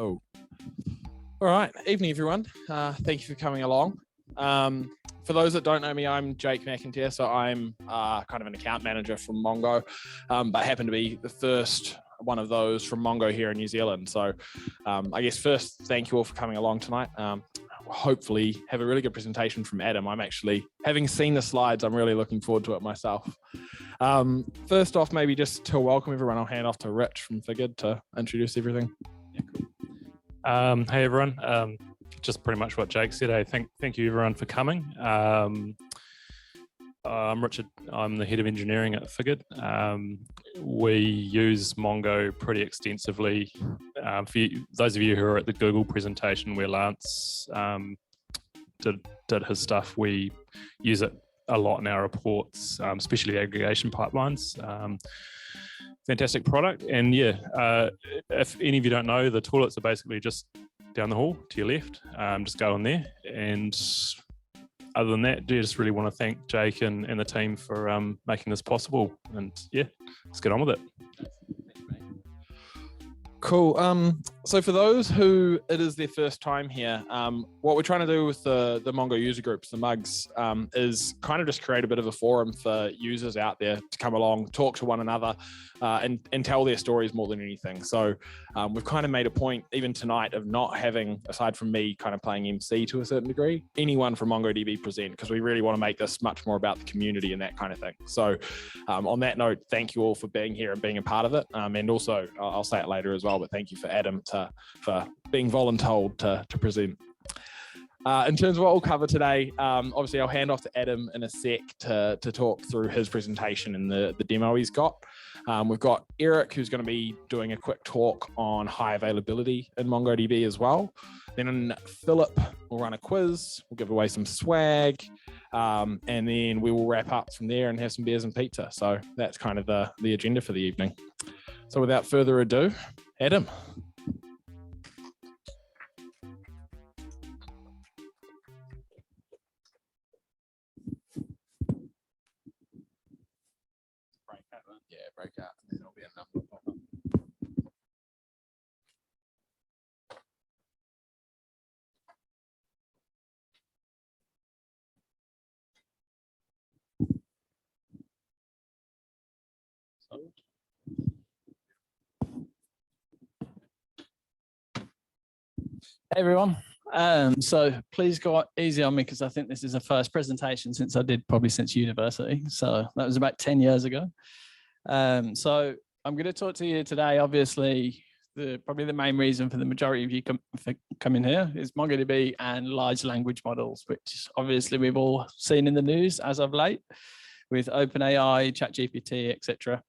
Oh, all right. Evening, everyone. Thank you for coming along. For those that don't know me, I'm Jake McIntyre. So I'm kind of an account manager from Mongo, but happen to be the first one of those from Mongo here in New Zealand. So I guess first, thank you all for coming along tonight. Hopefully have a really good presentation from Adam. I'm actually, having seen the slides, I'm really looking forward to it myself. First off, maybe just to welcome everyone, I'll hand off to Rich from Figured to introduce everything. Yeah, cool. Hey everyone, just pretty much what Jake said. Thank you everyone for coming. I'm Richard, I'm the head of engineering at Figured. We use Mongo pretty extensively. For those of you who are at the Google presentation where Lance did his stuff, we use it a lot in our reports, especially aggregation pipelines. Fantastic product. And yeah, if any of you don't know, the toilets are basically just down the hall to your left. Just go in there. And other than that, I just really want to thank Jake and the team for making this possible. And yeah, let's get on with it. Cool. So for those who it is their first time here, what we're trying to do with the Mongo User Groups, the mugs, is kind of just create a bit of a forum for users out there to come along, talk to one another, and tell their stories more than anything. So we've kind of made a point, even tonight, of not having, aside from me kind of playing MC to a certain degree, anyone from MongoDB present, because we really want to make this much more about the community and that kind of thing. So on that note, thank you all for being here and being a part of it. And also, I'll say it later as well, but thank you for Adam for being voluntold to present. In terms of what we'll cover today, obviously I'll hand off to Adam in a sec to talk through his presentation and the demo he's got. We've got Eric, who's going to be doing a quick talk on high availability in MongoDB as well. Then Philip will run a quiz, we'll give away some swag, and then we will wrap up from there and have some beers and pizza. So that's kind of the agenda for the evening. So without further ado, Adam. Break out, and then there'll be a number pop up. Hey everyone. So please go easy on me because I think this is the first presentation since university. So that was about 10 years ago. So I'm going to talk to you today. Obviously, probably the main reason for the majority of you coming here is MongoDB and large language models, which obviously we've all seen in the news as of late with OpenAI, ChatGPT, etc.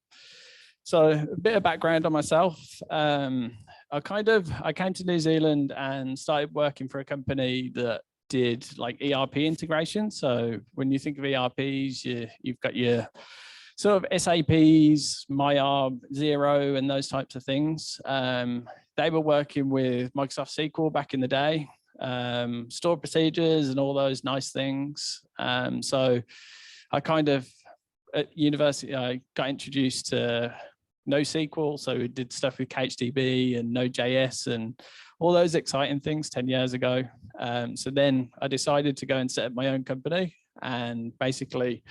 So a bit of background on myself. I came to New Zealand and started working for a company that did like ERP integration. So when you think of ERPs, you've got your sort of SAPs, MyArb, Xero, and those types of things. They were working with Microsoft SQL back in the day, stored procedures and all those nice things. So I kind of, at university, I got introduced to NoSQL. So we did stuff with KHDB and Node.js and all those exciting things 10 years ago. So then I decided to go and set up my own company and basically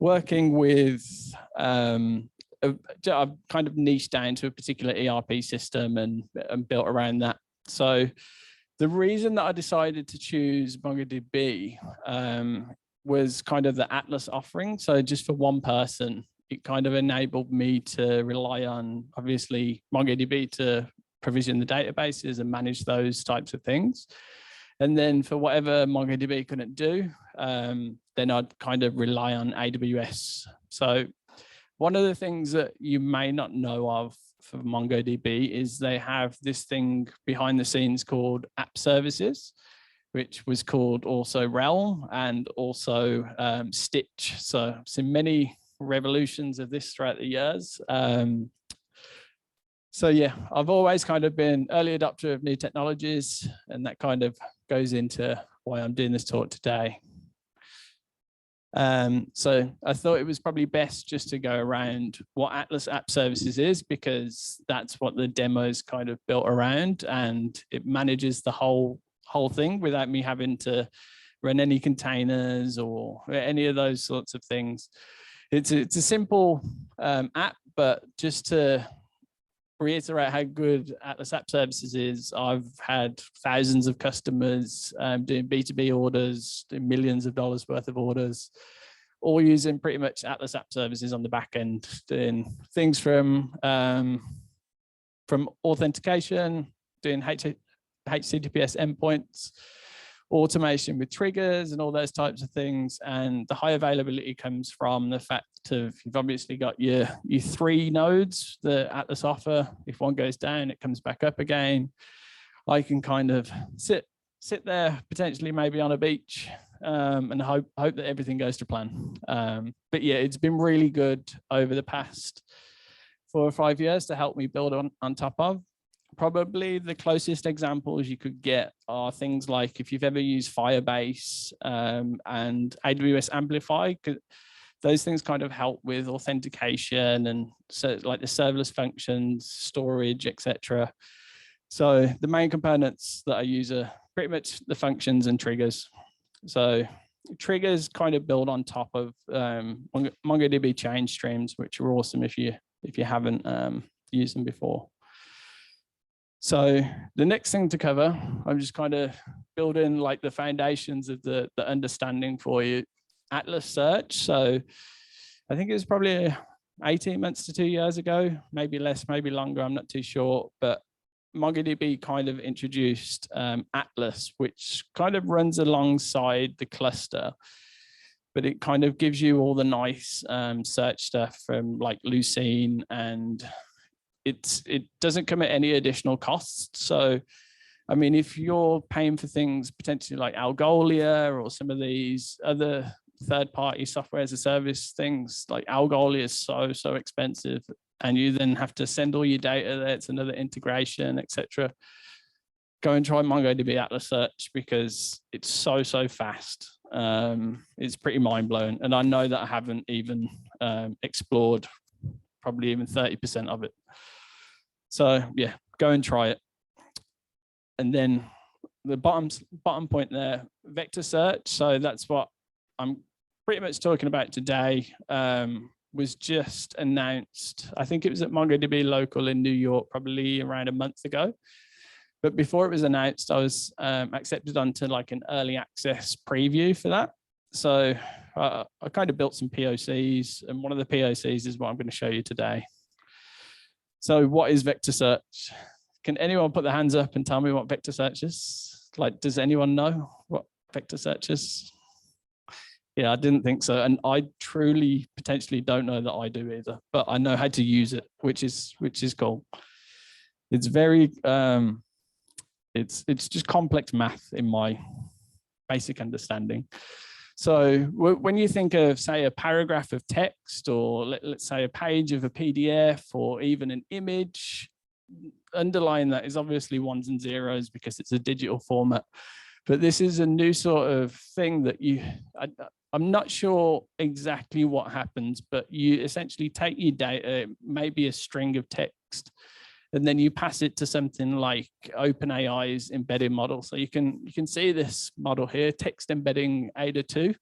working with, I've kind of niched down to a particular ERP system and built around that. So the reason that I decided to choose MongoDB was kind of the Atlas offering. So just for one person, it kind of enabled me to rely on, obviously, MongoDB to provision the databases and manage those types of things. And then for whatever MongoDB couldn't do, then I'd kind of rely on AWS. So one of the things that you may not know of for MongoDB is they have this thing behind the scenes called app services, which was called also Realm and also Stitch. So I've seen many revolutions of this throughout the years. So yeah, I've always kind of been early adopter of new technologies, and that kind of goes into why I'm doing this talk today. So I thought it was probably best just to go around what Atlas App Services is, because that's what the demo is kind of built around, and it manages the whole thing without me having to run any containers or any of those sorts of things. It's a simple app, but just to reiterate how good Atlas App Services is, I've had thousands of customers doing B2B orders, doing millions of dollars worth of orders, all using pretty much Atlas App Services on the back end, doing things from authentication, doing HTTPS endpoints, automation with triggers and all those types of things. And the high availability comes from the fact of you've obviously got your 3 nodes that Atlas offer. If one goes down, it comes back up again. I can kind of sit there, potentially maybe on a beach, and hope that everything goes to plan. But yeah, it's been really good over the past 4 or 5 years to help me build on top of. Probably the closest examples you could get are things like if you've ever used Firebase and AWS Amplify, those things kind of help with authentication and so like the serverless functions, storage, etc. So the main components that I use are pretty much the functions and triggers. So triggers kind of build on top of MongoDB change streams, which are awesome if you haven't used them before. So the next thing to cover, I'm just kind of building like the foundations of the understanding for you. Atlas search. So I think it was probably 18 months to 2 years ago, maybe less, maybe longer, I'm not too sure. But MongoDB kind of introduced Atlas, which kind of runs alongside the cluster, but it kind of gives you all the nice search stuff from like Lucene, and it doesn't come at any additional costs. So, I mean, if you're paying for things potentially like Algolia or some of these other third-party software as a service things, like Algolia is so expensive, and you then have to send all your data there. It's another integration, etc. Go and try MongoDB Atlas Search because it's so fast. It's pretty mind-blowing, and I know that I haven't even explored probably even 30% of it. So yeah, go and try it. And then the bottom point there, vector search. So that's what I'm pretty much talking about today. Was just announced. I think it was at MongoDB Local in New York, probably around a month ago. But before it was announced, I was accepted onto like an early access preview for that. So I kind of built some POCs, and one of the POCs is what I'm going to show you today. So what is vector search? Can anyone put their hands up and tell me what vector search is? Like, does anyone know what vector search is? Yeah, I didn't think so. And I truly potentially don't know that I do either, but I know how to use it, which is cool. It's very, it's just complex math in my basic understanding. So when you think of, say, a paragraph of text, or let's say a page of a PDF, or even an image, underlying that is obviously ones and zeros because it's a digital format. But this is a new sort of thing that I'm not sure exactly what happens, but you essentially take your data, maybe a string of text, and then you pass it to something like OpenAI's embedding model. So you can see this model here, text embedding Ada 2.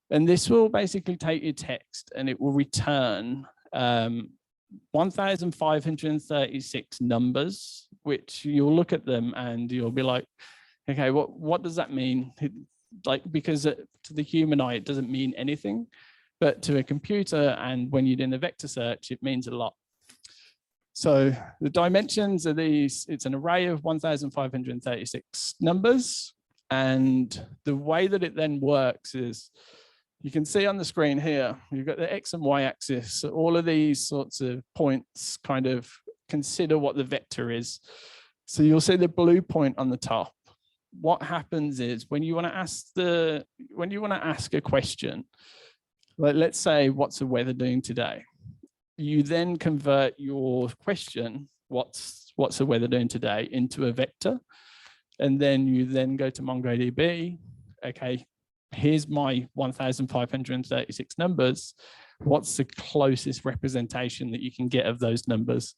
And this will basically take your text and it will return 1,536 numbers, which you'll look at them and you'll be like, okay, what does that mean? Like, because to the human eye, it doesn't mean anything, but to a computer, and when you're doing the vector search, it means a lot. So the dimensions are these, it's an array of 1,536 numbers. And the way that it then works is, you can see on the screen here, you've got the X and Y axis. So all of these sorts of points kind of consider what the vector is. So you'll see the blue point on the top. What happens is when you want to ask a question, like let's say, what's the weather doing today? You then convert your question, what's the weather doing today, into a vector. And then you then go to MongoDB. Okay, here's my 1,536 numbers. What's the closest representation that you can get of those numbers?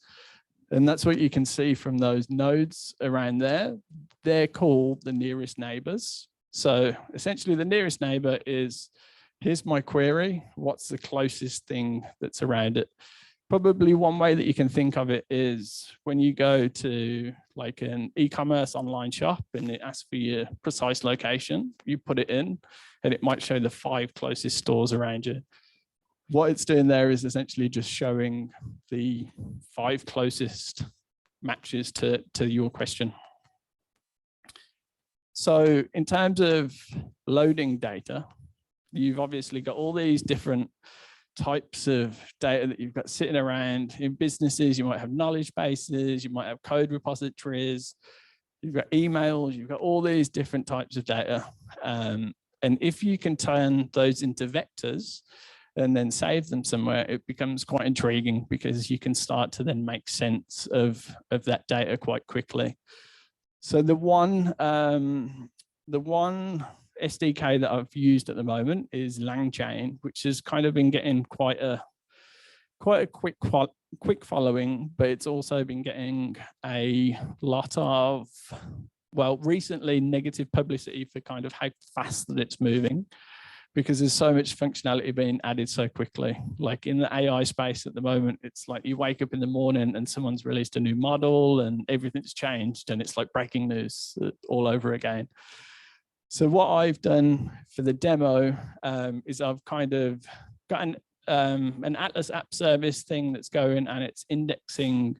And that's what you can see from those nodes around there. They're called the nearest neighbors. So essentially the nearest neighbor is, here's my query, what's the closest thing that's around it? Probably one way that you can think of it is when you go to like an e-commerce online shop and it asks for your precise location, you put it in and it might show the 5 closest stores around you. What it's doing there is essentially just showing the 5 closest matches to your question. So in terms of loading data, you've obviously got all these different types of data that you've got sitting around. In businesses, you might have knowledge bases, you might have code repositories, you've got emails, you've got all these different types of data. And if you can turn those into vectors and then save them somewhere, it becomes quite intriguing because you can start to then make sense of that data quite quickly. So the one SDK that I've used at the moment is LangChain, which has kind of been getting quite a quick following, but it's also been getting a lot of, well, recently negative publicity for kind of how fast that it's moving, because there's so much functionality being added so quickly. Like in the AI space at the moment, it's like you wake up in the morning and someone's released a new model and everything's changed and it's like breaking news all over again. So what I've done for the demo is I've kind of got an Atlas app service thing that's going and it's indexing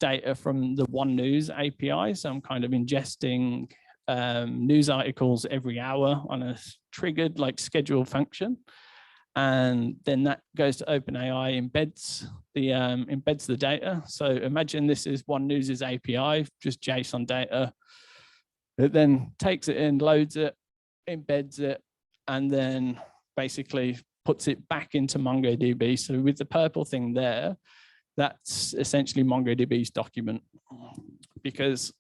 data from the One News API. So I'm kind of ingesting news articles every hour on a triggered like scheduled function. And then that goes to OpenAI, embeds the data. So imagine this is One News's API, just JSON data. It then takes it in, loads it, embeds it, and then basically puts it back into MongoDB. So with the purple thing there, that's essentially MongoDB's document. Because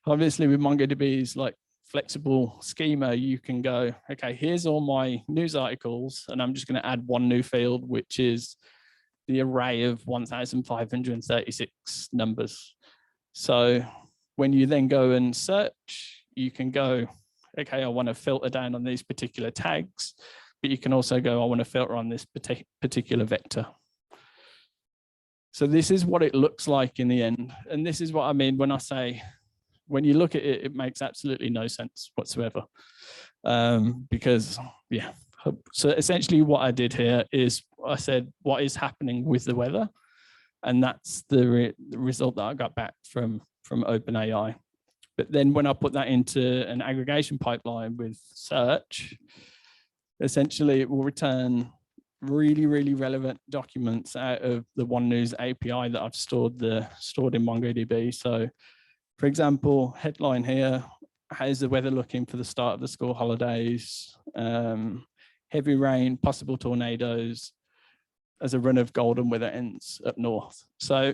obviously with MongoDB's like flexible schema, you can go, okay, here's all my news articles, and I'm just going to add one new field, which is the array of 1,536 numbers. So when you then go and search, you can go, okay, I want to filter down on these particular tags, but you can also go, I want to filter on this particular vector. So this is what it looks like in the end. And this is what I mean when I say, when you look at it, it makes absolutely no sense whatsoever. Because, yeah. So essentially what I did here is I said, what is happening with the weather? And that's the result that I got back from OpenAI. But then when I put that into an aggregation pipeline with search, essentially it will return really, really relevant documents out of the One News API that I've stored in MongoDB. So for example, headline here, how's the weather looking for the start of the school holidays? Heavy rain, possible tornadoes as a run of golden weather ends up north. So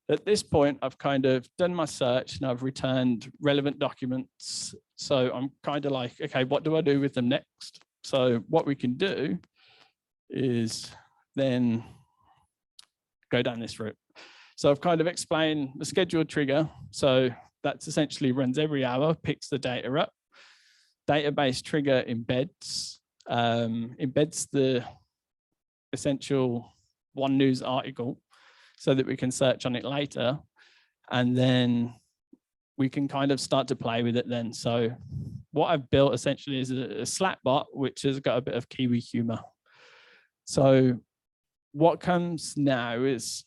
at this point, I've kind of done my search and I've returned relevant documents. So I'm kind of like, okay, what do I do with them next? So what we can do is then go down this route. So I've kind of explained the scheduled trigger. So that's essentially runs every hour, picks the data up. Database trigger embeds the essential One News article so that we can search on it later. And then we can kind of start to play with it then. So what I've built essentially is a Slack bot, which has got a bit of Kiwi humor. So what comes now is,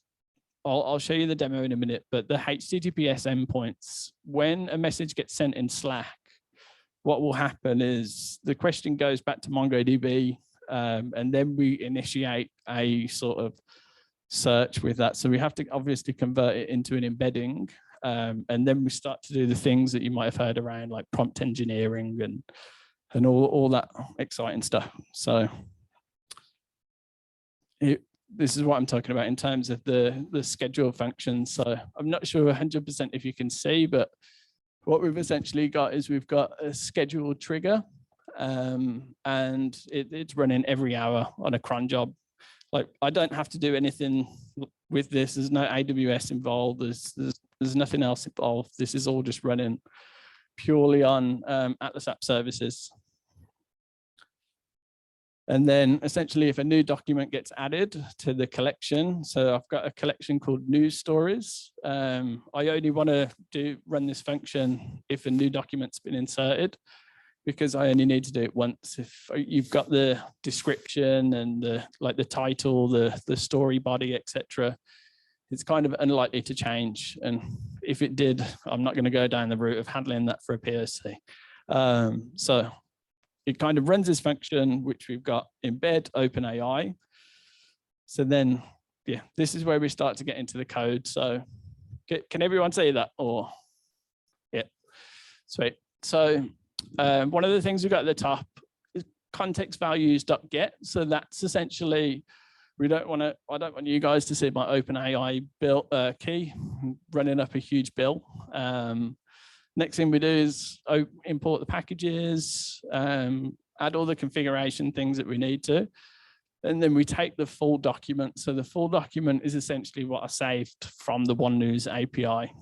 I'll show you the demo in a minute, but the HTTPS endpoints, when a message gets sent in Slack, what will happen is the question goes back to MongoDB, and then we initiate a sort of search with that. So we have to obviously convert it into an embedding, and then we start to do the things that you might have heard around like prompt engineering and all that exciting stuff. So this is what I'm talking about in terms of the schedule function. So I'm not sure 100% if you can see, but what we've essentially got is we've got a scheduled trigger, and it's running every hour on a cron job. Like, I don't have to do anything with this. There's no AWS involved. There's nothing else involved. This is all just running purely on Atlas App Services. And then essentially, if a new document gets added to the collection, so I've got a collection called news stories. I only want to run this function if a new document's been inserted, because I only need to do it once. If you've got the description and the title, the story body, etc., it's kind of unlikely to change. And if it did, I'm not going to go down the route of handling that for a POC. So it kind of runs this function, which we've got embed OpenAI. So then, yeah, this is where we start to get into the code. So can everyone see that? Or, yeah, sweet. So one of the things we've got at the top is context values.get. So that's essentially, I don't want you guys to see my OpenAI build key running up a huge bill. Next thing we do is import the packages, add all the configuration things that we need to, and then we take the full document. So the full document is essentially what I saved from the OneNews API.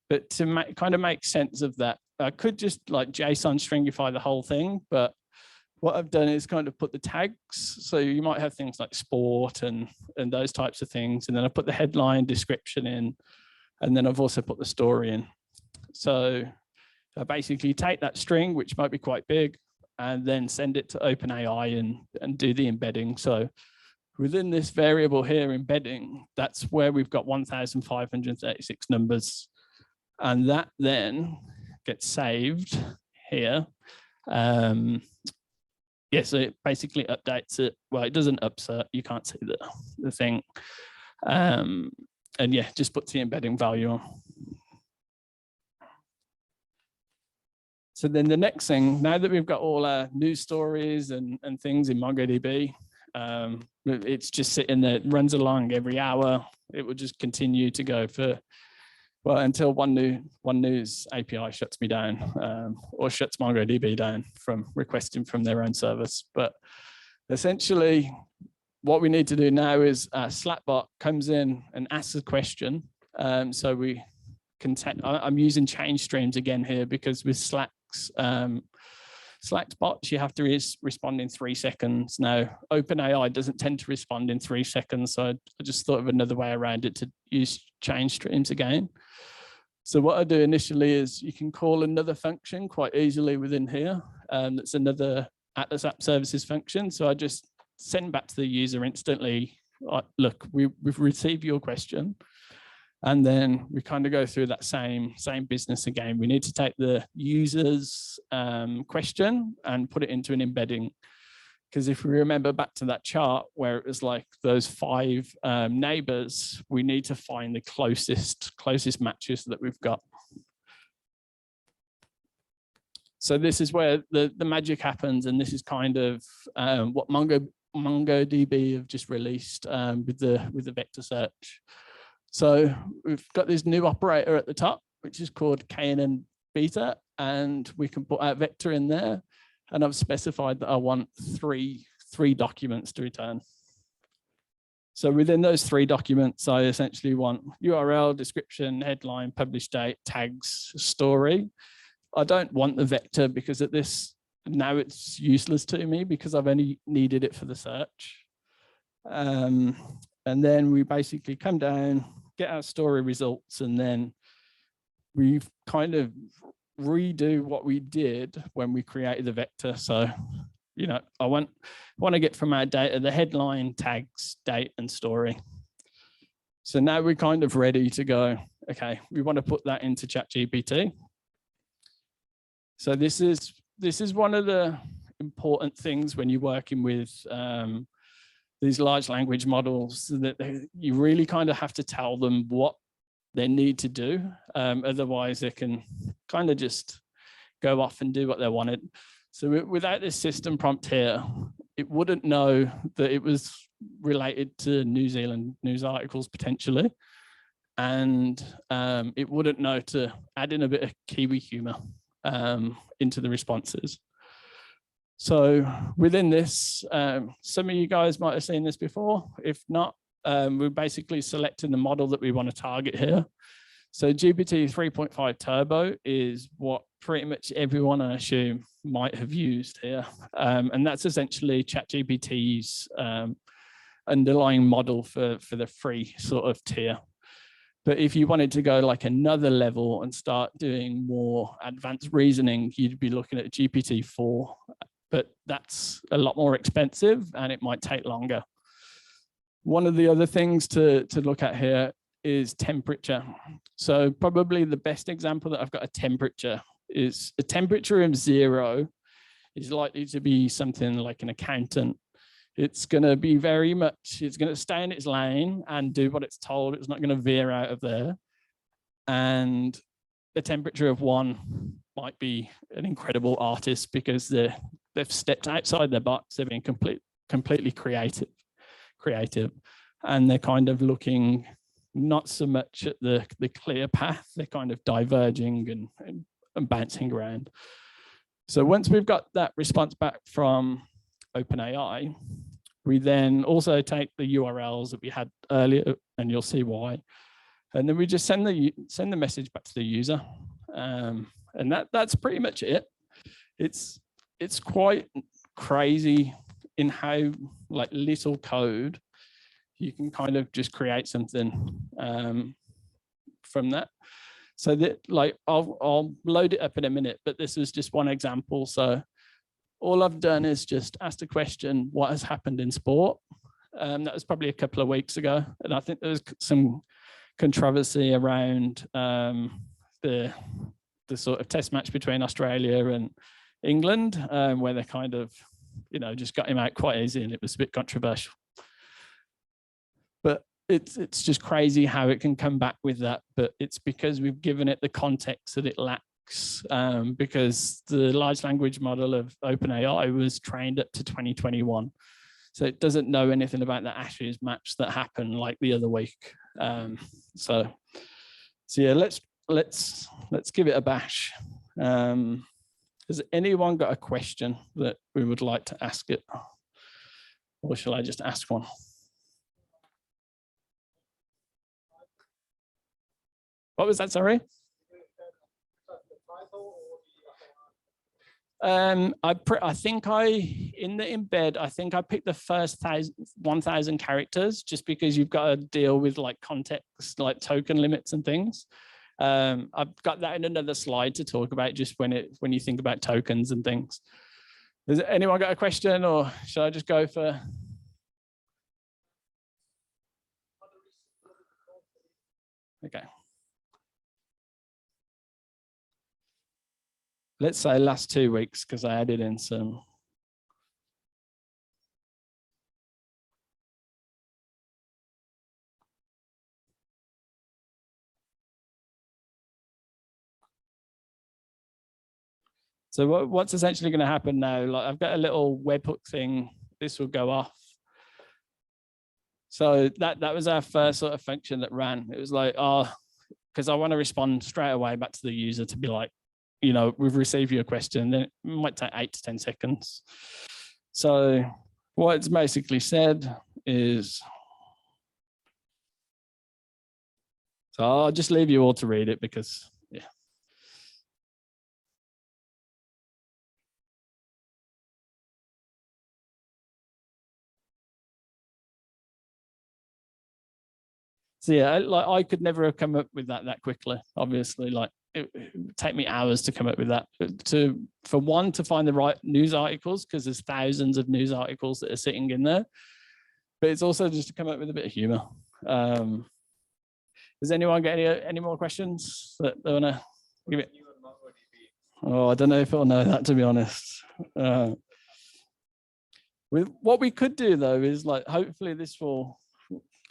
But to kind of make sense of that, I could just like JSON stringify the whole thing, but what I've done is kind of put the tags. So you might have things like sport and those types of things. And then I put the headline description in, and then I've also put the story in. So I basically take that string, which might be quite big, and then send it to OpenAI and do the embedding. So within this variable here, embedding, that's where we've got 1,536 numbers. And that then gets saved here. Yeah, so it basically updates it. Well, it doesn't upsert, you can't see the thing. And yeah, just puts the embedding value on. So then the next thing, now that we've got all our news stories and things in MongoDB, it's just sitting there, it runs along every hour. It will just continue to go for, well, until OneNews API shuts me down or shuts MongoDB down from requesting from their own service. But essentially, what we need to do now is Slackbot comes in and asks a question. So we can, I'm using change streams again here, because with Slack's bots, you have to respond in 3 seconds. Now, OpenAI doesn't tend to respond in 3 seconds. So I just thought of another way around it to use change streams again. So what I do initially is you can call another function quite easily within here. That's another Atlas App Services function. So I just send back to the user instantly, look, we've received your question. And then we kind of go through that same business again. We need to take the user's question and put it into an embedding. Because if we remember back to that chart where it was like those 5 neighbors, we need to find the closest matches that we've got. So this is where the magic happens. And this is kind of what MongoDB have just released with the vector search. So we've got this new operator at the top, which is called KNN beta, and we can put our vector in there. And I've specified that I want three documents to return. So within those 3 documents, I essentially want URL, description, headline, publish date, tags, story. I don't want the vector because at this, now it's useless to me because I've only needed it for the search. And then we basically come down, get our story results, and then we've kind of redo what we did when we created the vector. So, you know, I want to get from our data the headline, tags, date, and story. So now we're kind of ready to go. Okay, we want to put that into ChatGPT. So this is one of the important things when you're working with these large language models, that you really kind of have to tell them what they need to do. Otherwise, they can kind of just go off and do what they wanted. So without this system prompt here, it wouldn't know that it was related to New Zealand news articles potentially. And it wouldn't know to add in a bit of Kiwi humor into the responses. So within this, some of you guys might have seen this before. If not, we're basically selecting the model that we want to target here. So GPT 3.5 Turbo is what pretty much everyone, I assume, might have used here. And that's essentially ChatGPT's underlying model for the free sort of tier. But if you wanted to go like another level and start doing more advanced reasoning, you'd be looking at GPT-4, but that's a lot more expensive and it might take longer. One of the other things to look at here is temperature. So probably the best example that I've got a temperature is a temperature of 0 is likely to be something like an accountant. It's going to be very much, it's going to stay in its lane and do what it's told. It's not going to veer out of there. And the temperature of 1 might be an incredible artist because they've stepped outside their box. They've been completely creative. And they're kind of looking not so much at the clear path. They're kind of diverging and bouncing around. So once we've got that response back from OpenAI, we then also take the URLs that we had earlier, and you'll see why. And then we just send the message back to the user, and that's pretty much it. It's quite crazy in how like little code you can kind of just create something from that. So that like I'll load it up in a minute, but this is just one example. So all I've done is just asked a question, what has happened in sport? That was probably a couple of weeks ago. And I think there was some controversy around the sort of test match between Australia and England, where they kind of, just got him out quite easy and it was a bit controversial. But it's just crazy how it can come back with that. But it's because we've given it the context that it lacks. Because the large language model of OpenAI was trained up to 2021. So it doesn't know anything about the Ashes match that happened like the other week. So yeah, let's give it a bash. Has anyone got a question that we would like to ask it? Or shall I just ask one? What was that, sorry? I think in the embed, I think I picked the first 1,000 characters just because you've got to deal with like context, like token limits and things. I've got that in another slide to talk about just when you think about tokens and things. Has anyone got a question, or should I just go for? Okay. Let's say last 2 weeks, because I added in some. So what's essentially going to happen now? Like I've got a little webhook thing. This will go off. So that was our first sort of function that ran. It was like, because I want to respond straight away back to the user to be like, we've received your question. Then it might take 8 to 10 seconds. So what it's basically said is, so I'll just leave you all to read it because, yeah. So yeah, like I could never have come up with that quickly. Obviously, like it would take me hours to come up with that. For one, to find the right news articles, because there's thousands of news articles that are sitting in there. But it's also just to come up with a bit of humor. Does anyone get any more questions that they want to give it? Oh, I don't know if I'll know that, to be honest. What we could do though is like, hopefully this will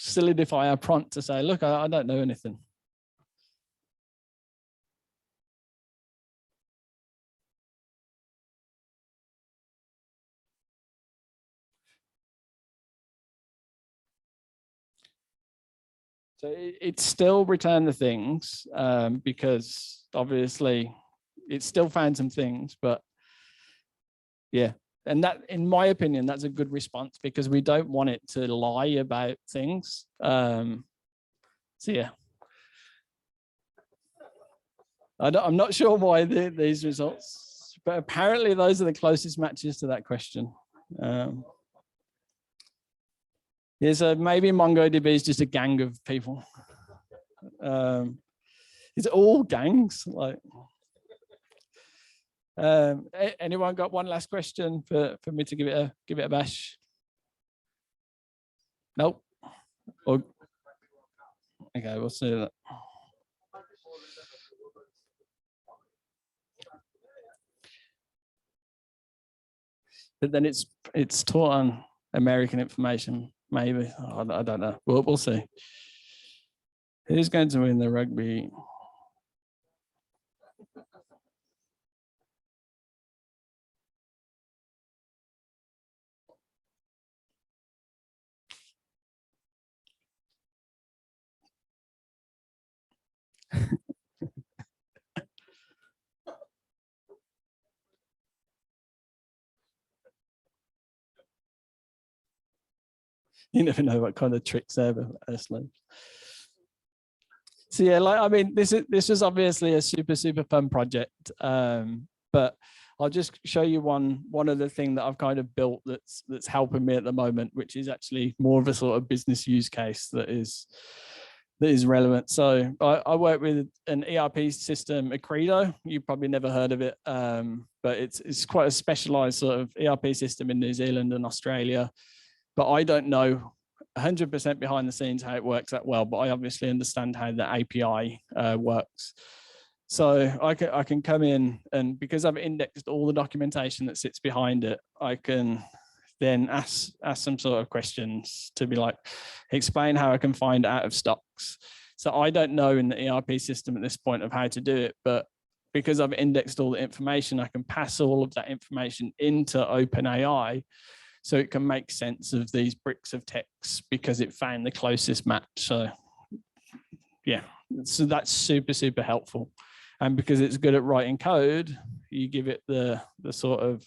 solidify our prompt to say, look, I don't know anything. So it still returned the things because obviously it still found some things, but yeah, And that, in my opinion, that's a good response because we don't want it to lie about things. So yeah. I'm not sure why these results, but apparently those are the closest matches to that question. Yeah, so maybe MongoDB is just a gang of people. It's all gangs. Like, anyone got one last question for me to give it a bash? Nope. Or, okay, we'll see that. But then it's taught on American information, maybe. I don't know. We'll see. Who's going to win the rugby? You never know what kind of tricks they're asleep. So yeah, like, I mean, this is obviously a super fun project, but I'll just show you one other thing that I've kind of built that's helping me at the moment, which is actually more of a sort of business use case that is relevant. So I work with an ERP system, Accredo. You've probably never heard of it, but it's quite a specialized sort of ERP system in New Zealand and Australia. But I don't know 100% behind the scenes how it works that well, but I obviously understand how the API works. So I can come in, and because I've indexed all the documentation that sits behind it, I can then ask some sort of questions to be like, explain how I can find out of stocks. So I don't know in the ERP system at this point of how to do it, but because I've indexed all the information, I can pass all of that information into OpenAI, so it can make sense of these bricks of text because it found the closest match. So yeah, so that's super helpful. And because it's good at writing code, you give it the sort of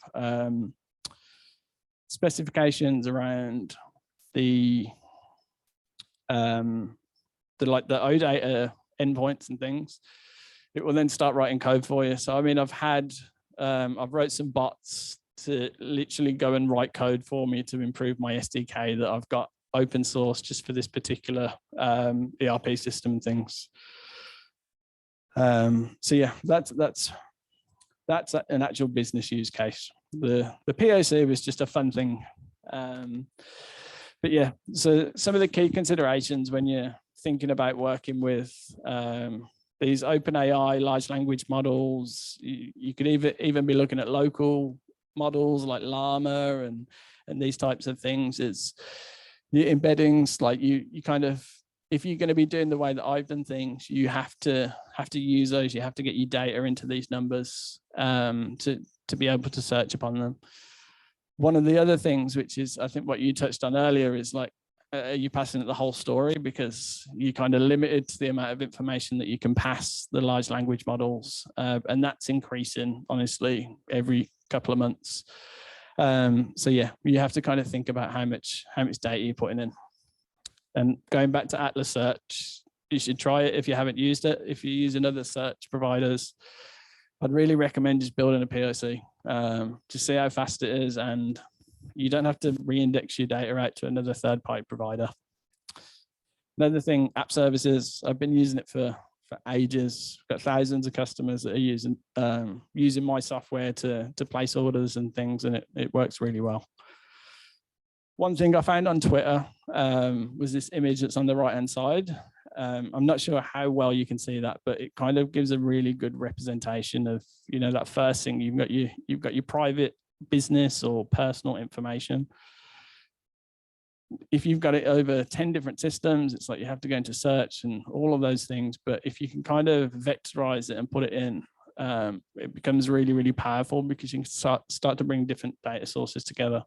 specifications around the OData endpoints and things. It will then start writing code for you. So I mean, I've wrote some bots to literally go and write code for me to improve my SDK that I've got open source just for this particular ERP system things. So yeah, that's an actual business use case. The POC was just a fun thing. But yeah, so some of the key considerations when you're thinking about working with these OpenAI large language models, you could even be looking at local models like Llama and these types of things. It's the embeddings, like you kind of, if you're going to be doing the way that I've done things, you have to use those. You have to get your data into these numbers to be able to search upon them. One of the other things, which is I think what you touched on earlier, is like, are you passing it the whole story? Because you kind of limited to the amount of information that you can pass the large language models, and that's increasing honestly every couple of months. So yeah, you have to kind of think about how much data you're putting in. And going back to Atlas Search, you should try it if you haven't used it. If you're using other search providers, I'd really recommend just building a POC to see how fast it is, and you don't have to re-index your data out to another third-party provider. Another thing, app services. I've been using it for ages. I've got thousands of customers that are using my software to place orders and things, and it works really well. One thing I found on Twitter was this image that's on the right-hand side. I'm not sure how well you can see that, but it kind of gives a really good representation of, you know, that first thing. You've got your private business or personal information. If you've got it over 10 different systems, it's like you have to go into search and all of those things. But if you can kind of vectorize it and put it in, it becomes really powerful because you can start to bring different data sources together.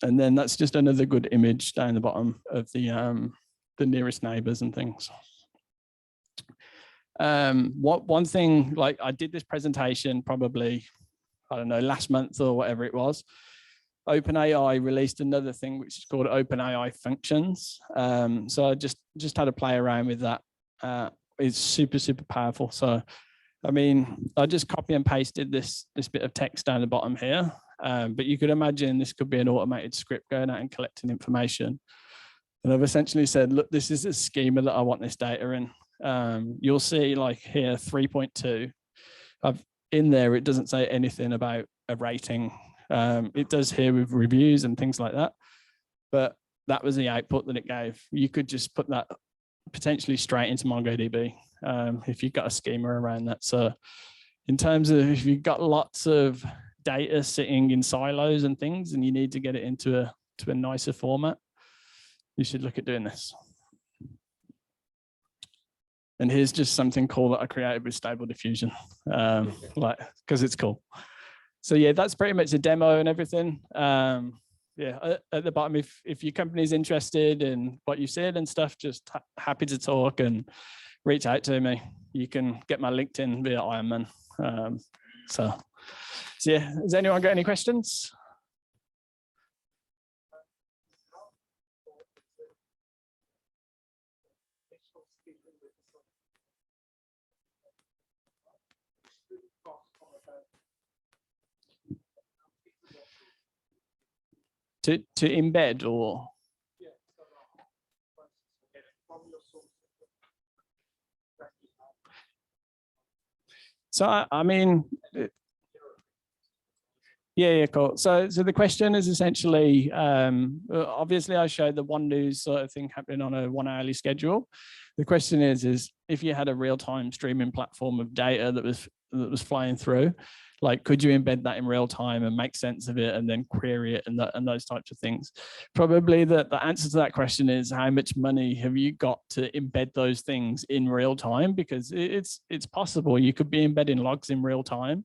And then that's just another good image down the bottom of the nearest neighbors and things. One thing, like I did this presentation probably, I don't know, last month or whatever it was, OpenAI released another thing which is called OpenAI functions. So I just had to play around with that. It's super powerful. So I mean, I just copy and pasted this bit of text down the bottom here, but you could imagine this could be an automated script going out and collecting information. And I've essentially said, look, this is a schema that I want this data in. You'll see like here 3.2. In there, it doesn't say anything about a rating. It does here with reviews and things like that, but that was the output that it gave. You could just put that potentially straight into MongoDB if you've got a schema around that. So in terms of if you've got lots of data sitting in silos and things and you need to get it into a nicer format, you should look at doing this. And here's just something cool that I created with Stable Diffusion, because it's cool. So yeah, that's pretty much a demo and everything. Yeah, at the bottom, if your company's interested in what you said and stuff, just happy to talk and reach out to me. You can get my LinkedIn via Ironman. So yeah, has anyone got any questions? To embed or? So I mean, yeah, cool. So the question is essentially, obviously I showed the one news sort of thing happening on a 1 hourly schedule. The question is if you had a real-time streaming platform of data that was flying through, like, could you embed that in real time and make sense of it and then query it and those types of things? Probably the answer to that question is how much money have you got to embed those things in real time? Because it's possible. You could be embedding logs in real time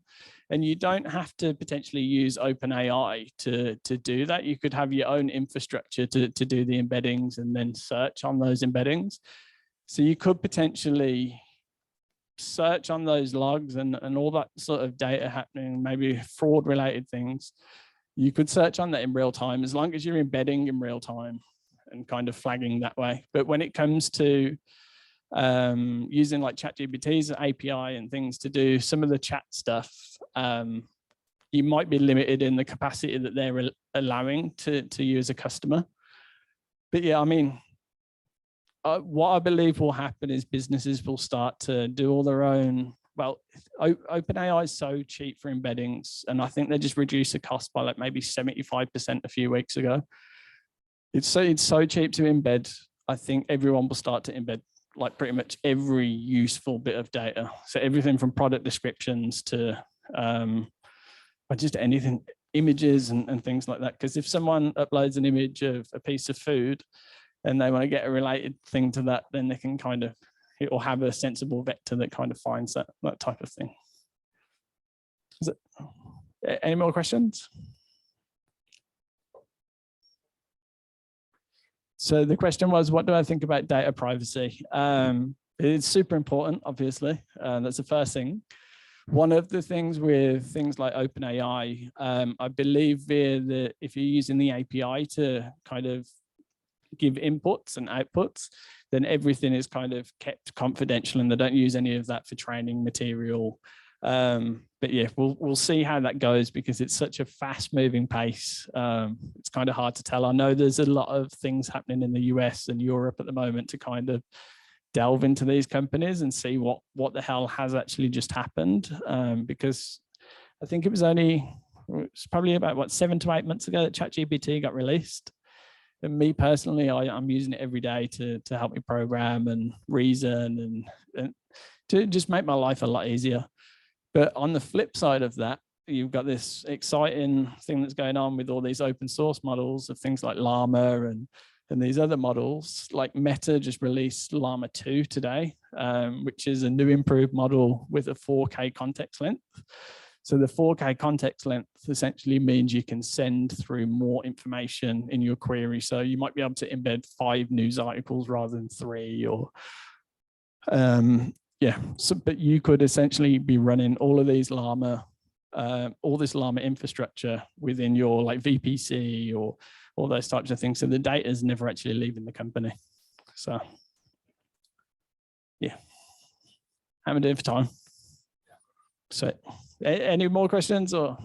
and you don't have to potentially use OpenAI to do that. You could have your own infrastructure to do the embeddings and then search on those embeddings. So you could potentially search on those logs and all that sort of data happening, maybe fraud related things. You could search on that in real time as long as you're embedding in real time and kind of flagging that way. But when it comes to using like ChatGPT's API and things to do some of the chat stuff, you might be limited in the capacity that they're allowing to you as a customer. But yeah, I mean, what I believe will happen is businesses will start to do all their own. Well, OpenAI is so cheap for embeddings, and I think they just reduced the cost by like maybe 75% a few weeks ago. It's so cheap to embed. I think everyone will start to embed like pretty much every useful bit of data. So everything from product descriptions to just anything, images and things like that. Because if someone uploads an image of a piece of food, and they want to get a related thing to that, then they can kind of, it will have a sensible vector that kind of finds that type of thing. Any more questions? So the question was, what do I think about data privacy? It's super important, obviously. That's the first thing. One of the things with things like OpenAI, I believe if you're using the API to kind of give inputs and outputs, then everything is kind of kept confidential and they don't use any of that for training material. But yeah, we'll see how that goes because it's such a fast moving pace. It's kind of hard to tell. I know there's a lot of things happening in the US and Europe at the moment to kind of delve into these companies and see what the hell has actually just happened. Because I think it's probably about 7 to 8 months ago that ChatGPT got released. And me personally, I'm using it every day to help me program and reason and to just make my life a lot easier. But on the flip side of that, you've got this exciting thing that's going on with all these open source models of things like Llama and these other models. Like Meta just released Llama 2 today, which is a new improved model with a 4K context length. So the 4K context length essentially means you can send through more information in your query. So you might be able to embed 5 news articles rather than 3 or, yeah. So, but you could essentially be running all of these Llama all this Llama infrastructure within your like VPC or all those types of things. So the data is never actually leaving the company. So yeah, how am I doing for time? So any more questions or?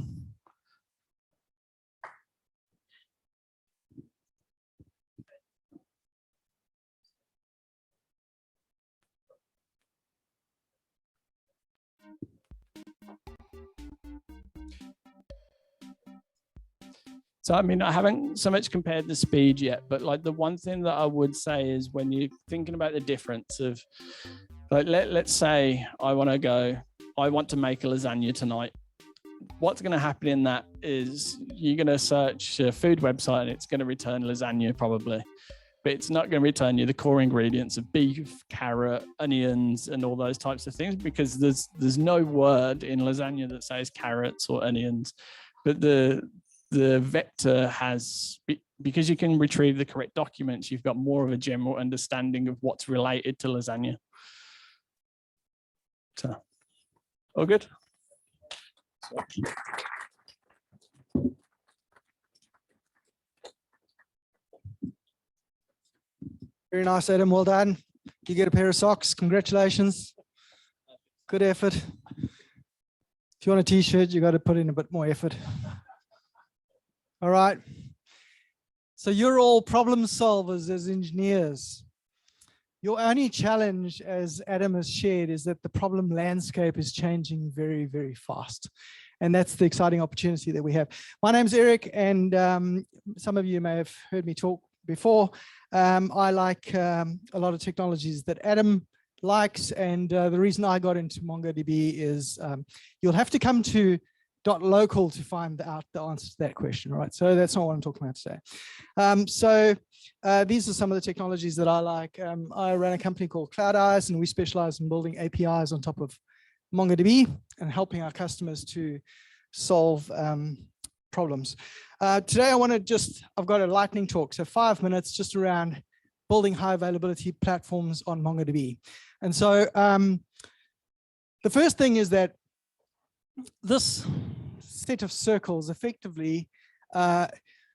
So, I mean, I haven't so much compared the speed yet, but like the one thing that I would say is when you're thinking about the difference of, like, let's say I want to make a lasagna tonight. What's going to happen in that is you're going to search a food website and it's going to return lasagna probably, but it's not going to return you the core ingredients of beef, carrot, onions, and all those types of things, because there's no word in lasagna that says carrots or onions, but the vector has, because you can retrieve the correct documents, you've got more of a general understanding of what's related to lasagna. So, all good? Very nice, Adam. Well done. You get a pair of socks. Congratulations. Good effort. If you want a t-shirt, you got to put in a bit more effort. All right. So you're all problem solvers as engineers. Your only challenge, as Adam has shared, is that the problem landscape is changing very, very fast. And that's the exciting opportunity that we have. My name's Eric, and some of you may have heard me talk before. I like a lot of technologies that Adam likes, and the reason I got into MongoDB is you'll have to come to .local to find out the answer to that question, right? So that's not what I'm talking about today. These are some of the technologies that I like. I run a company called Cloud Eyes, and we specialize in building APIs on top of MongoDB and helping our customers to solve problems. Today I want to I've got a lightning talk, so 5 minutes just around building high availability platforms on MongoDB. And so the first thing is that this set of circles effectively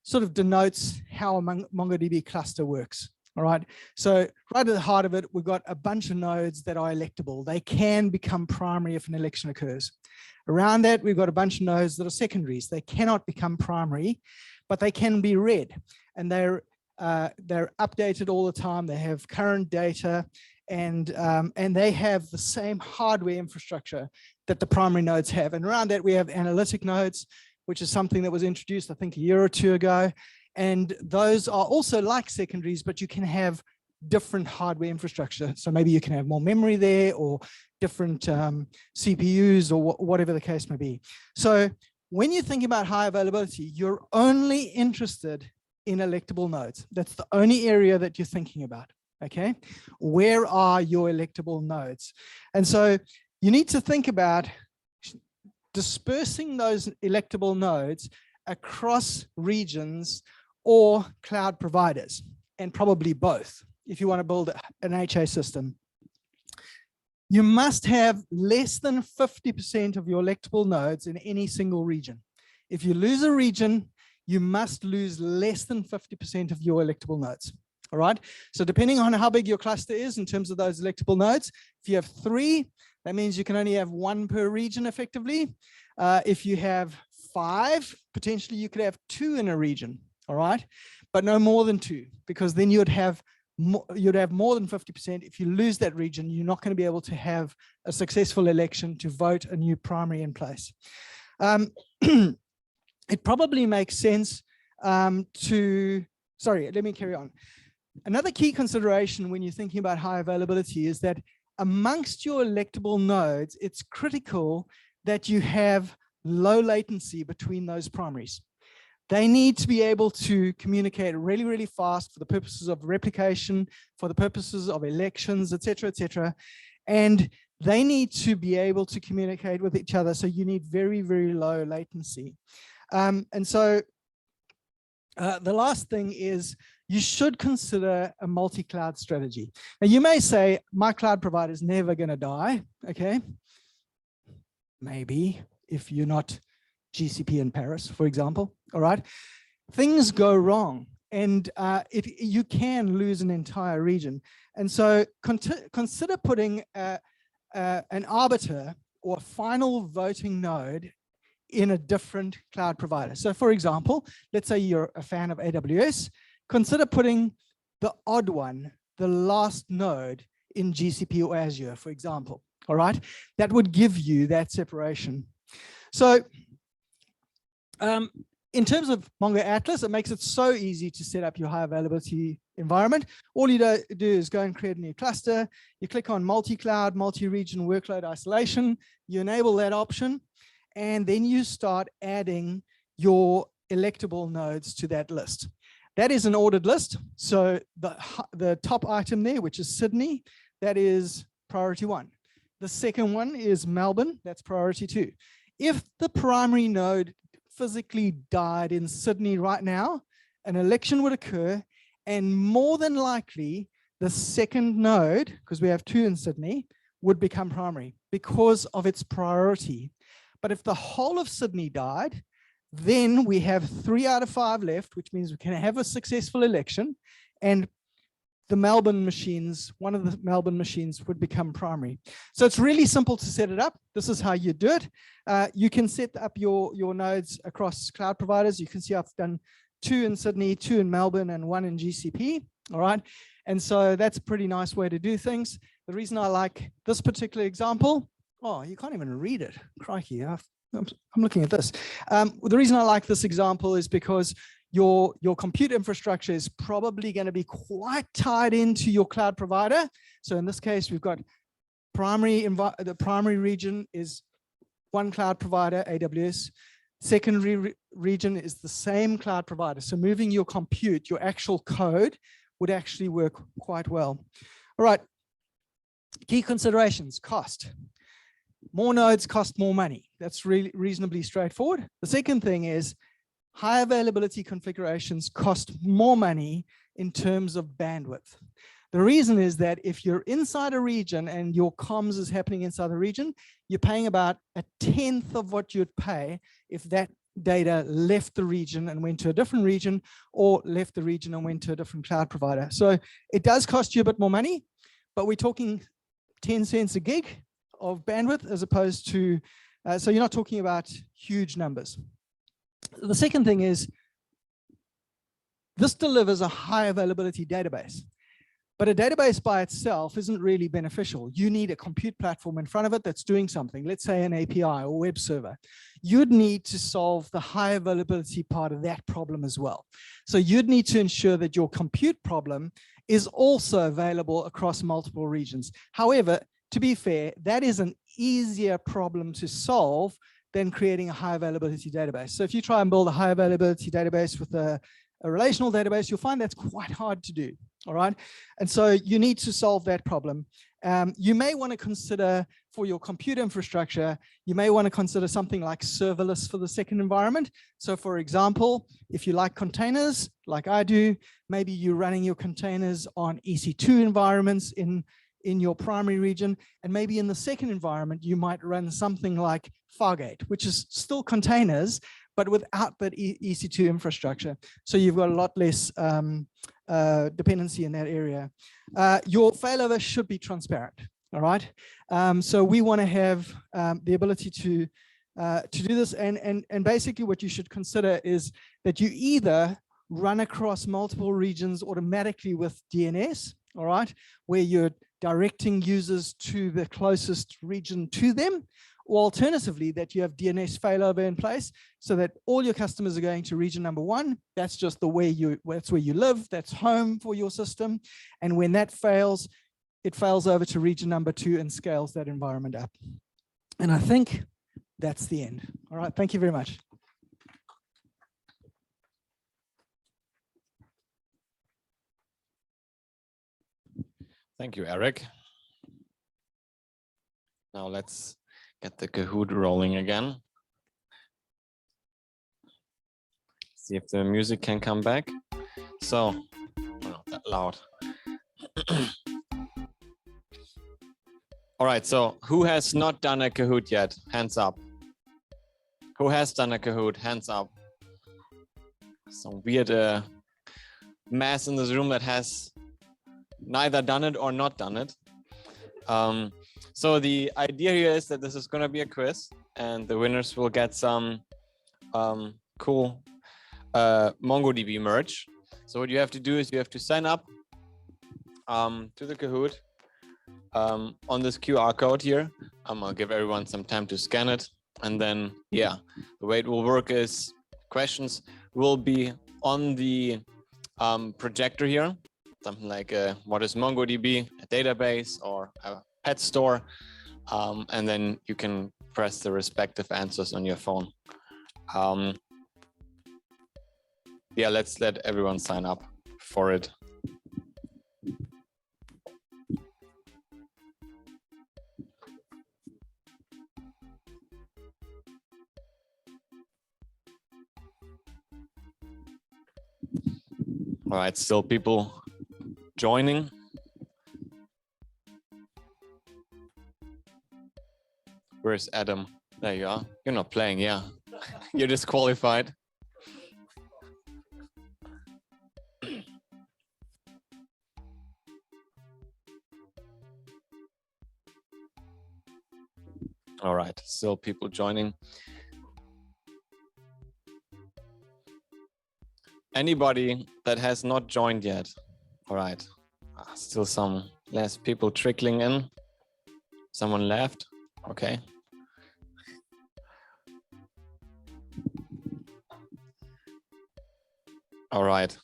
sort of denotes how a MongoDB cluster works. All right. So right at the heart of it, we've got a bunch of nodes that are electable. They can become primary if an election occurs. Around that, we've got a bunch of nodes that are secondaries. They cannot become primary, but they can be read, and they're updated all the time. They have current data, and they have the same hardware infrastructure that the primary nodes have. And around that, we have analytic nodes, which is something that was introduced, I think, a year or two ago. And those are also like secondaries, but you can have different hardware infrastructure. So maybe you can have more memory there, or different CPUs, or whatever the case may be. So when you think about high availability, you're only interested in electable nodes. That's the only area that you're thinking about. Okay, where are your electable nodes? And so you need to think about dispersing those electable nodes across regions or cloud providers, and probably both if you want to build an HA system. You must have less than 50% of your electable nodes in any single region. If you lose a region, you must lose less than 50% of your electable nodes. All right. So depending on how big your cluster is in terms of those electable nodes, if you have 3, that means you can only have 1 per region effectively. If you have 5, potentially you could have 2 in a region. All right, but no more than 2, because then you'd have more than 50%. If you lose that region, you're not going to be able to have a successful election to vote a new primary in place. It probably makes sense sorry, let me carry on. Another key consideration when you're thinking about high availability is that amongst your electable nodes, it's critical that you have low latency between those primaries. They need to be able to communicate really, really fast for the purposes of replication, for the purposes of elections, et cetera, and they need to be able to communicate with each other. So you need very, very low latency. And so the last thing is you should consider a multi-cloud strategy. Now you may say, my cloud provider is never going to die. Okay, maybe. if you're not GCP in Paris, for example. All right, things go wrong, and you can lose an entire region. And so consider putting an arbiter or a final voting node in a different cloud provider. So for example, let's say you're a fan of AWS, consider putting the odd one, the last node, in GCP or Azure, for example. All right, that would give you that separation. So in terms of Mongo Atlas, it makes it so easy to set up your high availability environment. All you do is go and create a new cluster. You click on multi-cloud, multi-region workload isolation. You enable that option, and then you start adding your electable nodes to that list. That is an ordered list. So the top item there, which is Sydney, that is priority 1. The second one is Melbourne, that's priority 2. If the primary node physically died in Sydney right now, an election would occur, and more than likely the second node, because we have 2 in Sydney, would become primary because of its priority. But if the whole of Sydney died, then we have 3 out of 5 left, which means we can have a successful election, and the Melbourne machines, one of the Melbourne machines would become primary. So it's really simple to set it up. This is how you do it. You can set up your nodes across cloud providers. You can see I've done 2 in Sydney, 2 in Melbourne, and 1 in GCP. All right. And so that's a pretty nice way to do things. The reason I like this particular example, oh, you can't even read it. Crikey, I'm looking at this. The reason I like this example is because your compute infrastructure is probably going to be quite tied into your cloud provider. So in this case, we've got the primary region is one cloud provider, AWS. Secondary region is the same cloud provider. So moving your compute, your actual code, would actually work quite well. All right, key considerations: cost. More nodes cost more money. That's really reasonably straightforward. The second thing is high availability configurations cost more money in terms of bandwidth. The reason is that if you're inside a region and your comms is happening inside the region, you're paying about 1/10 of what you'd pay if that data left the region and went to a different region, or left the region and went to a different cloud provider. So it does cost you a bit more money, but we're talking 10 cents a gig of bandwidth as opposed to, so you're not talking about huge numbers. The second thing is this delivers a high availability database, but a database by itself isn't really beneficial. You need a compute platform in front of it that's doing something, let's say an API or web server. You'd need to solve the high availability part of that problem as well. So you'd need to ensure that your compute problem is also available across multiple regions. However, to be fair, that is an easier problem to solve than creating a high availability database. So if you try and build a high availability database with a relational database, you'll find that's quite hard to do. All right. And so you need to solve that problem. You may want to consider for your compute infrastructure, you may want to consider something like serverless for the second environment. So for example, if you like containers, like I do, maybe you're running your containers on EC2 environments in your primary region, and maybe in the second environment, you might run something like Fargate, which is still containers, but without that EC2 infrastructure. So you've got a lot less dependency in that area. Your failover should be transparent, all right? So we want to have the ability to do this, and basically what you should consider is that you either run across multiple regions automatically with DNS, all right, where you're directing users to the closest region to them, or alternatively that you have DNS failover in place so that all your customers are going to region number 1. That's just that's where you live, that's home for your system. And when that fails, it fails over to region number 2 and scales that environment up. And I think that's the end. All right, thank you very much. Thank you, Eric. Now let's get the Kahoot rolling again. See if the music can come back. So, not that loud. All right, so who has not done a Kahoot yet? Hands up. Who has done a Kahoot? Hands up. Some weird mass in this room that has neither done it or not done it. So the idea here is that this is going to be a quiz, and the winners will get some cool MongoDB merch. So what you have to do is you have to sign up to the Kahoot on this QR code here. I'll give everyone some time to scan it. And then, yeah, the way it will work is questions will be on the projector here. Something like what is MongoDB, a database or a pet store. And then you can press the respective answers on your phone. Yeah, let's let everyone sign up for it. All right, still people joining. Where's Adam? There you are. You're not playing, yeah. You're disqualified. All right, still people joining. Anybody that has not joined yet? All right, still some less people trickling in. Someone left, okay. All right.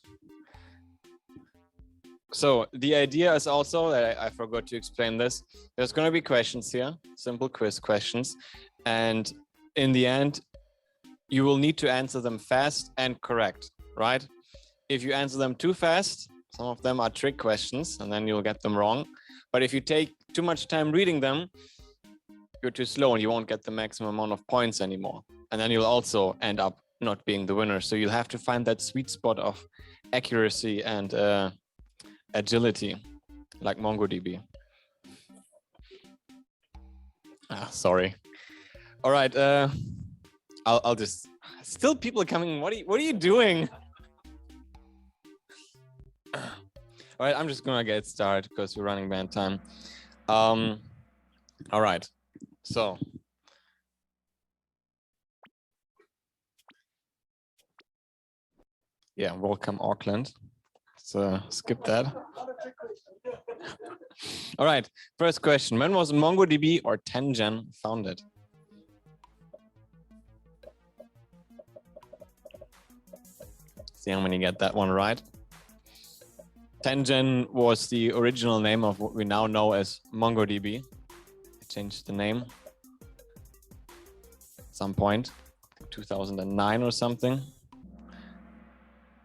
So the idea is also that I forgot to explain this. There's going to be questions here, simple quiz questions. And in the end, you will need to answer them fast and correct, right? If you answer them too fast, some of them are trick questions and then you'll get them wrong. But if you take too much time reading them, you're too slow and you won't get the maximum amount of points anymore. And then you'll also end up not being the winner. So you'll have to find that sweet spot of accuracy and agility, like MongoDB. Sorry. All right, I'll just. Still, people coming. What are you doing? All right, I'm just gonna get started because we're running bad time. All right, so. Yeah, welcome Auckland. So skip that. All right, first question. When was MongoDB or 10gen founded? See how many get that one right. 10gen was the original name of what we now know as MongoDB. I changed the name at some point, 2009 or something.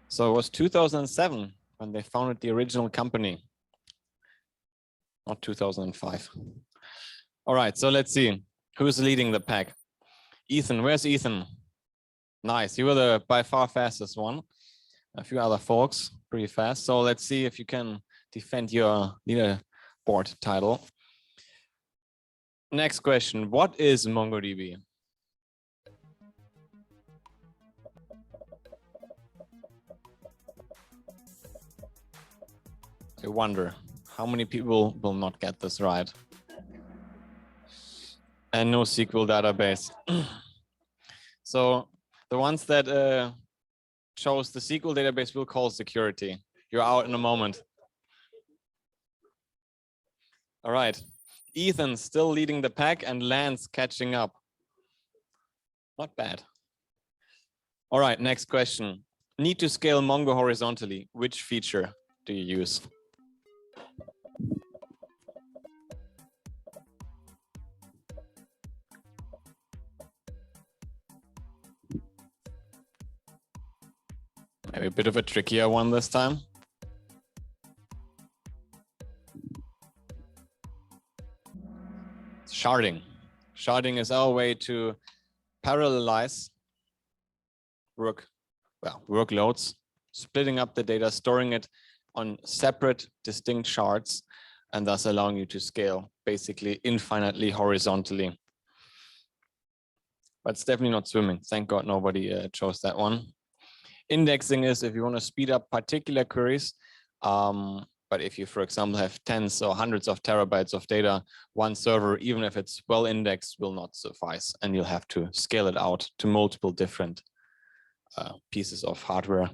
So it was 2007 when they founded the original company, not 2005. All right, so let's see who's leading the pack. Ethan, where's Ethan? Nice, you were the by far fastest one. A few other folks pretty fast. So let's see if you can defend your leaderboard title. Next question, what is MongoDB? I wonder how many people will not get this right. And no SQL database. So the ones that chose the SQL database will call security. You're out in a moment. All right. Ethan still leading the pack and Lance catching up. Not bad. All right, next question. Need to scale Mongo horizontally. Which feature do you use? Maybe a bit of a trickier one this time. Sharding. Sharding is our way to parallelize workloads, splitting up the data, storing it on separate, distinct shards, and thus allowing you to scale basically infinitely horizontally. but it's definitely not swimming. Thank God nobody chose that one. Indexing is if you want to speed up particular queries. But if you, for example, have tens or hundreds of terabytes of data, one server, even if it's well indexed, will not suffice. And you'll have to scale it out to multiple different pieces of hardware.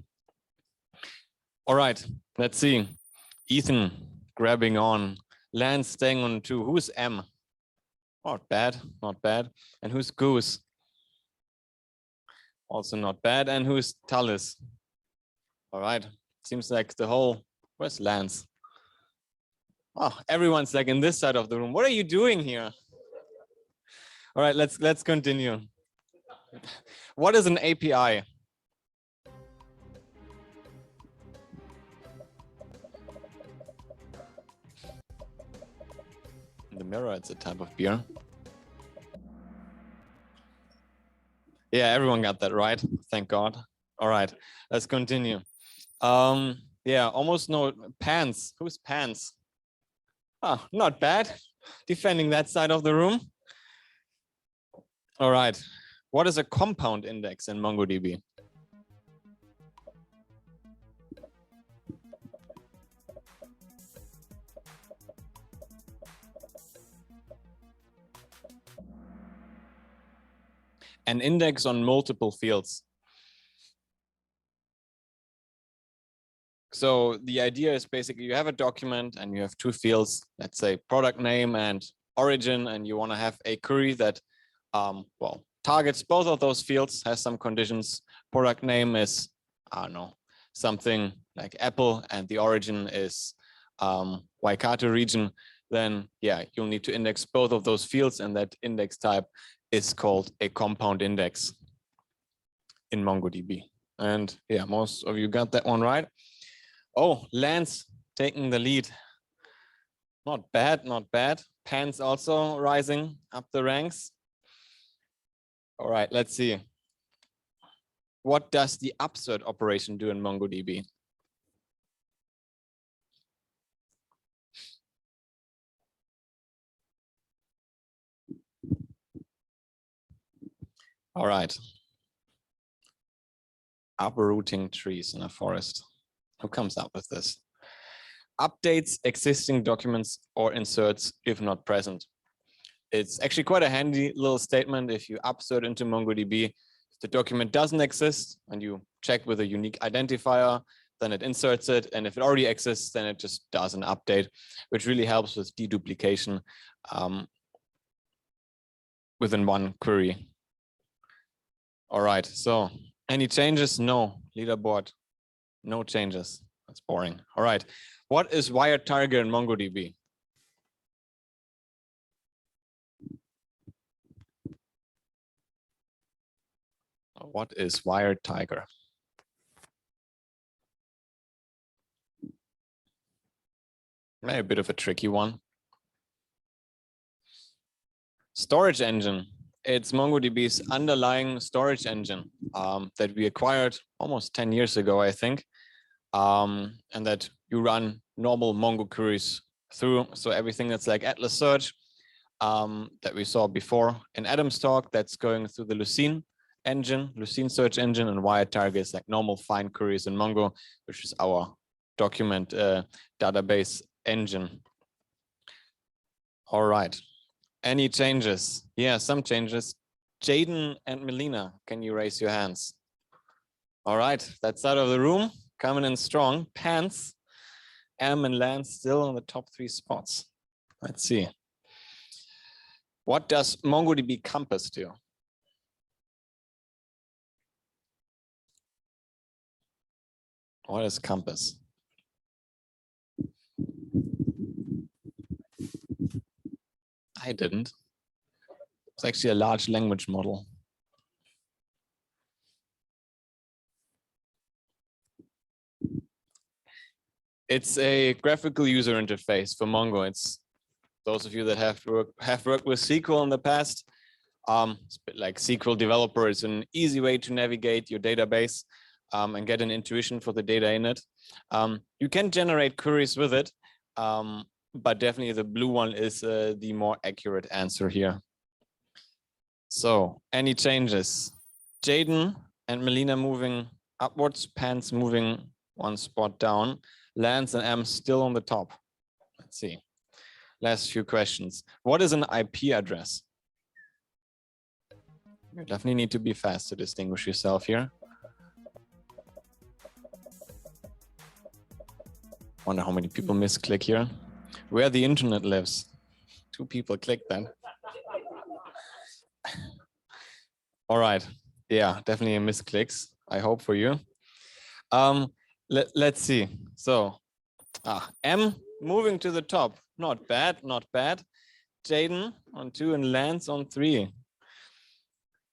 All right, let's see. Ethan grabbing on. Lance staying on 2. Who's M? Not bad, not bad. And who's Goose? Also not bad. And who's Tallis? All right, seems like the whole, where's Lance? Oh, everyone's like in this side of the room. What are you doing here? All right, let's continue. What is an API? In the mirror, it's a type of beer. Yeah, everyone got that right. Thank God. All right, let's continue. Yeah, almost no Pants. Who's Pants? Oh, not bad. Defending that side of the room. All right. What is a compound index in MongoDB? An index on multiple fields. So the idea is basically you have a document and you have 2 fields, let's say product name and origin, and you want to have a query that well, targets both of those fields, has some conditions. Product name is, I don't know, something like Apple, and the origin is Waikato region. Then yeah, you'll need to index both of those fields, and that index type is called a compound index in MongoDB. And yeah, most of you got that one right. Oh, Lance taking the lead. Not bad, not bad. Pants also rising up the ranks. All right, let's see. What does the upsert operation do in MongoDB? All right. Uprooting trees in a forest. Who comes up with this? Updates existing documents or inserts if not present. It's actually quite a handy little statement. If you upsert into MongoDB, if the document doesn't exist and you check with a unique identifier, then it inserts it. And if it already exists, then it just does an update, which really helps with deduplication within one query. All right, so any changes? No. Leaderboard, no changes. That's boring. All right, what is wired target in MongoDB? What is wired tiger? Maybe a bit of a tricky one. Storage engine. It's MongoDB's underlying storage engine that we acquired almost 10 years ago, I think, and that you run normal Mongo queries through. So everything that's like Atlas search that we saw before in Adam's talk, that's going through the Lucene engine, Lucene search engine, and wired target is like normal find queries in Mongo, which is our document database engine. All right. Any changes? Yeah, some changes. Jaden and Melina, can you raise your hands? All right, that's out of the room. Coming in strong. Pants, M and Lance still on the top 3 spots. Let's see. What does MongoDB Compass do? What is Compass? I didn't. It's actually a large language model. It's a graphical user interface for Mongo. It's those of you that have worked with SQL in the past. It's a bit like SQL developer. It's an easy way to navigate your database and get an intuition for the data in it. You can generate queries with it. But definitely the blue one is the more accurate answer here. So any changes? Jaden and Melina moving upwards, Pants moving one spot down, Lance and M still on the top. Let's see. Last few questions. What is an IP address? You definitely need to be fast to distinguish yourself here. Wonder how many people misclick here. Where the internet lives. 2 people clicked that. All right. Yeah, definitely a misclicks. I hope for you. Let's see. So, M moving to the top. Not bad, not bad. Jaden on 2 and Lance on 3.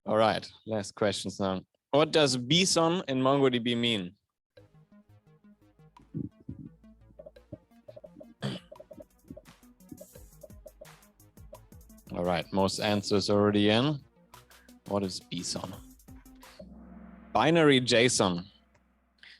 All right, last questions now. What does bison in MongoDB mean? All right, most answers already in. What is bison? Binary JSON.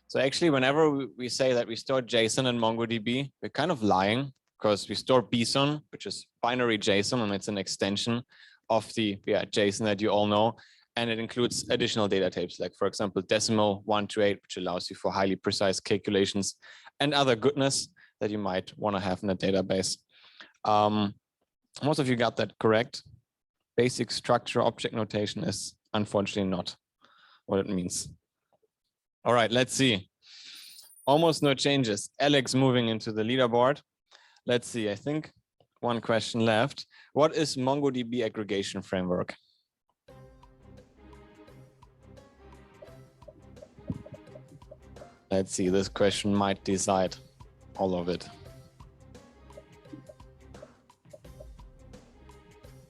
So actually, whenever we say that we store JSON in MongoDB, we're kind of lying because we store bison, which is binary JSON, and it's an extension of the JSON that you all know. And it includes additional data types, like, for example, decimal 1 to 8, which allows you for highly precise calculations and other goodness that you might want to have in a database. Most of you got that correct. Basic structure object notation is unfortunately not what it means. All right, let's see. Almost no changes. Alex moving into the leaderboard. Let's see, I think one question left. What is MongoDB aggregation framework? Let's see, this question might decide all of it.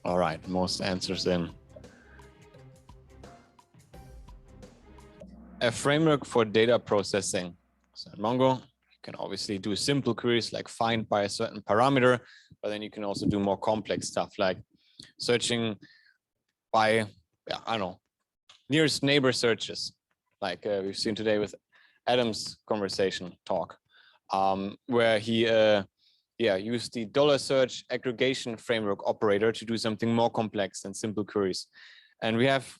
All right, most answers in. A framework for data processing. So in Mongo, you can obviously do simple queries like find by a certain parameter, but then you can also do more complex stuff like searching by, I don't know, nearest neighbor searches, like we've seen today with Adam's conversation talk, where he used the $search aggregation framework operator to do something more complex than simple queries. And we have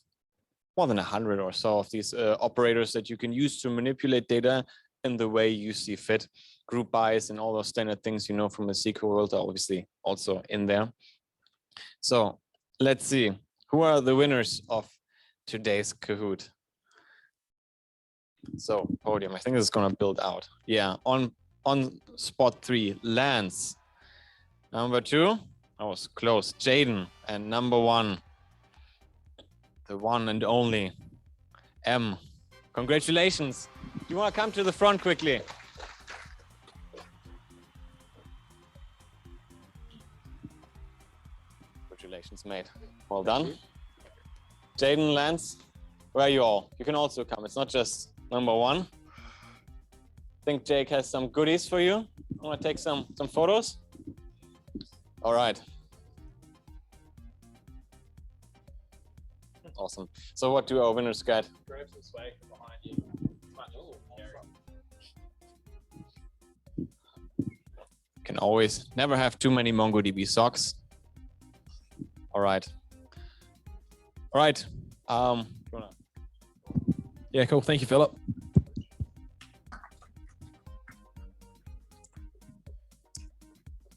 more than 100 or so of these operators that you can use to manipulate data in the way you see fit. Group bys and all those standard things you know from the SQL world are obviously also in there. So let's see, who are the winners of today's Kahoot? So podium, I think this is gonna build out. Yeah, on spot 3, Lance. Number 2, I was close, Jaden. And number 1, the one and only M. Congratulations. You want to come to the front quickly? Congratulations, mate. Well done. Jaden, Lance, where are you all? You can also come. It's not just number 1. I think Jake has some goodies for you. I want to take some photos. All right. Awesome. So what do our winners get? Grab some swag from behind you. Can always never have too many MongoDB socks. All right. All right. Yeah, cool. Thank you, Philip.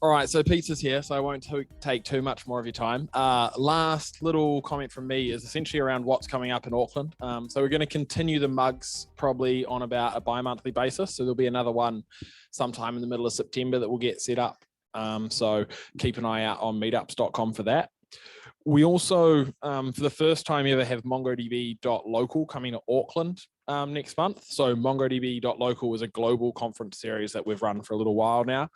All right, so Peter's here, so I won't take too much more of your time. Last little comment from me is essentially around what's coming up in Auckland. So we're going to continue the mugs probably on about a bi-monthly basis. So there'll be another one sometime in the middle of September that will get set up. So keep an eye out on meetups.com for that. We also, for the first time ever, have MongoDB.local coming to Auckland next month. So MongoDB.local is a global conference series that we've run for a little while now.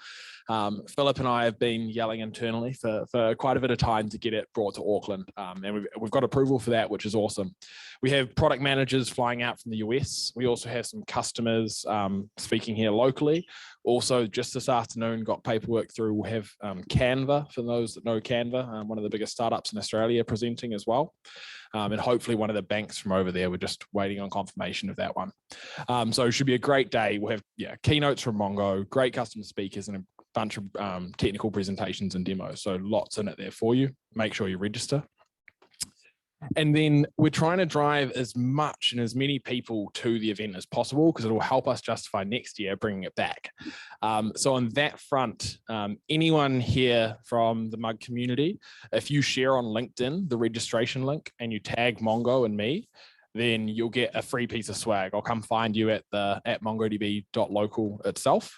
Philip and I have been yelling internally for quite a bit of time to get it brought to Auckland. And we've got approval for that, which is awesome. We have product managers flying out from the US. We also have some customers speaking here locally. Also, just this afternoon, got paperwork through. We'll have Canva, for those that know Canva, one of the biggest startups in Australia, presenting as well. And hopefully one of the banks from over there. We're just waiting on confirmation of that one. So it should be a great day. We'll have keynotes from Mongo, great customer speakers, and a bunch of technical presentations and demos. So lots in it there for you. Make sure you register. And then we're trying to drive as much and as many people to the event as possible because it will help us justify next year bringing it back. So on that front, anyone here from the Mug community, if you share on LinkedIn the registration link and you tag Mongo and me, then you'll get a free piece of swag. I'll come find you at mongodb.local itself.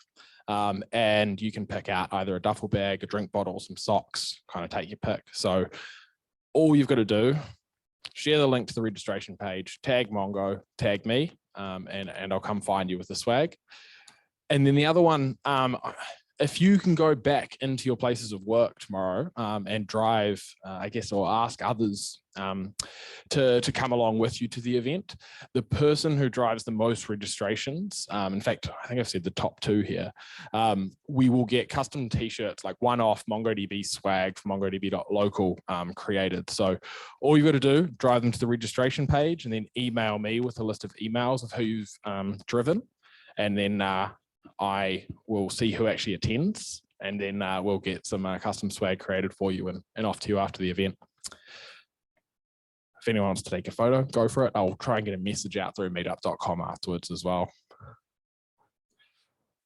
And you can pick out either a duffel bag, a drink bottle, some socks, kind of take your pick. So all you've got to do, share the link to the registration page, tag Mongo, tag me, and I'll come find you with the swag. And then the other one, if you can go back into your places of work tomorrow and drive, I guess, or ask others to come along with you to the event, the person who drives the most registrations, in fact, I think I've said the top 2 here, we will get custom t-shirts, like one-off MongoDB swag from mongodb.local created. So all you've got to do, drive them to the registration page and then email me with a list of emails of who you've driven. And then I will see who actually attends, and then we'll get some custom swag created for you and off to you after the event. If anyone wants to take a photo, go for it. I'll try and get a message out through meetup.com afterwards as well.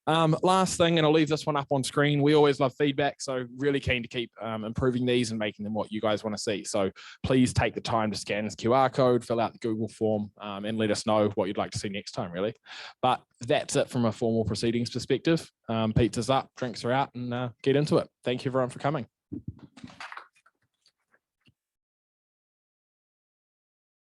Last thing, and I'll leave this one up on screen. We always love feedback, so really keen to keep improving these and making them what you guys want to see. So please take the time to scan this QR code, fill out the Google form, and let us know what you'd like to see next time, really. But that's it from a formal proceedings perspective. Pizza's up, drinks are out, and get into it. Thank you everyone for coming.